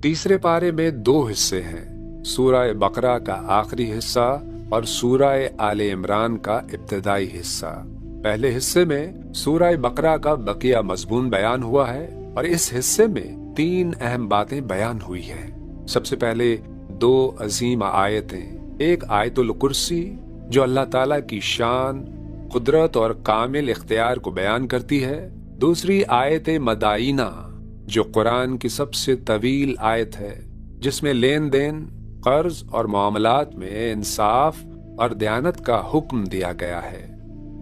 तीसरे पारे में 2 हिस्से हैं, सूरह बकरा का आखिरी हिस्सा और सूरह आले इमरान का इब्तिदाई हिस्सा। पहले हिस्से में सूरह बकरा का बकिया मजमून बयान हुआ है और इस हिस्से में 3 अहम बातें बयान हुई हैं। सबसे पहले 2 अजीम आयतें, एक आयतुल कुर्सी जो अल्लाह ताला की शान, कुदरत और कामिल इख्तियार को बयान करती है, दूसरी आयत मदाइना जो कुरान की सबसे तवील आयत है, जिसमें लेन देन, कर्ज और मामलात में इंसाफ और दयानत का हुक्म दिया गया है।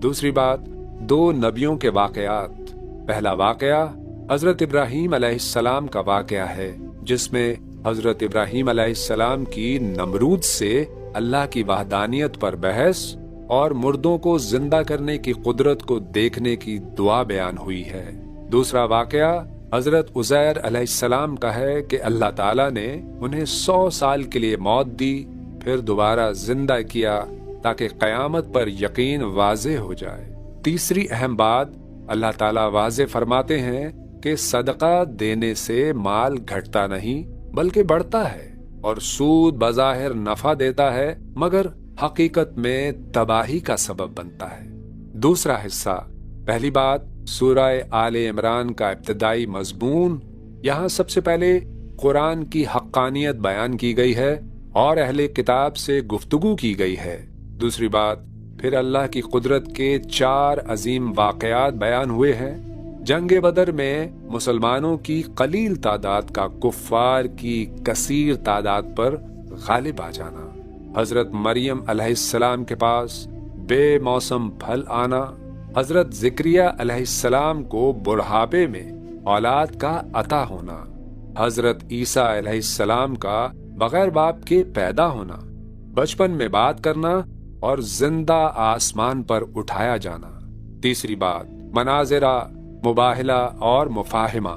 दूसरी बात 2 नबियों के वाकयात। पहला वाकया हजरत इब्राहीम अलैहिस्सलाम का वाकया है, जिसमें हजरत इब्राहीम अलैहिस्सलाम की नमरूद से अल्लाह की वहदानियत पर बहस और मुर्दों को जिंदा करने की कुदरत को देखने की दुआ बयान हुई है। दूसरा वाकया हजरत उज़ैर अलैहिस्सलाम का है कि अल्लाह ताला ने उन्हें 100 साल के लिए मौत दी, फिर दोबारा जिंदा किया ताकि क़यामत पर यकीन वाज़ेह हो जाए। तीसरी अहम बात अल्लाह ताला वाज़ेह फरमाते हैं कि सदका देने से माल घटता नहीं बल्कि बढ़ता है, और सूद बज़ाहिर नफा देता है मगर हकीकत में तबाही का सबब बनता है। दूसरा हिस्सा। पहली बात सूरह आले इमरान का इब्तिदाई मजमून। यहाँ सबसे पहले कुरान की हक्कानियत बयान की गई है और अहले किताब से गुफ्तगू की गई है। दूसरी बात फिर अल्लाह की कुदरत के 4 अजीम वाकयात बयान हुए हैं। जंग बदर में मुसलमानों की कलील तादाद का कुफ्फार की कसीर तादाद पर गालिब आ जाना, हजरत मरियम अलैहिस्सलाम के पास बेमौसम फल आना, हजरत ज़िक्रिया अलैहिस्सलाम को बुढ़ापे में औलाद का अता होना, हजरत ईसा अलैहिस्सलाम का बगैर बाप के पैदा होना, बचपन में बात करना और जिंदा आसमान पर उठाया जाना। तीसरी बात मनाज़िरा, मुबाहिला और मुफाहिमा।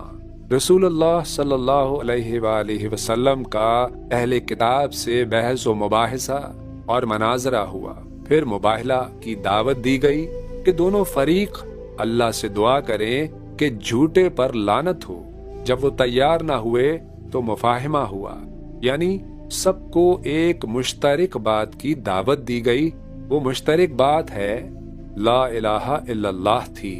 रसूलुल्लाह सल्लल्लाहु अलैहि वसल्लम का अहले किताब से बहस व मुबाहिसा और मनाज़रा हुआ। फिर मुबाहिला की दावत दी गई कि दोनों फरीक अल्लाह से दुआ करें कि झूठे पर लानत हो। जब वो तैयार ना हुए तो मुफाहिमा हुआ, यानी सबको एक मुश्तरक बात की दावत दी गई। वो मुश्तरक बात है ला इलाहा इल्लल्लाह थी।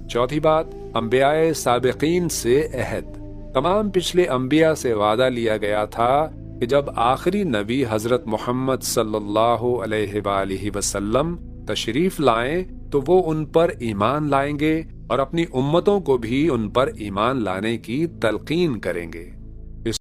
चौथी बात अंबियाए साबिकीन से अहद। तमाम पिछले अंबिया से वादा लिया गया था कि जब आखिरी नबी हजरत मोहम्मद सल्लल्लाहु अलैहि वसल्लम तशरीफ लाएं तो वो उन पर ईमान लाएंगे और अपनी उम्मतों को भी उन पर ईमान लाने की तलकीन करेंगे।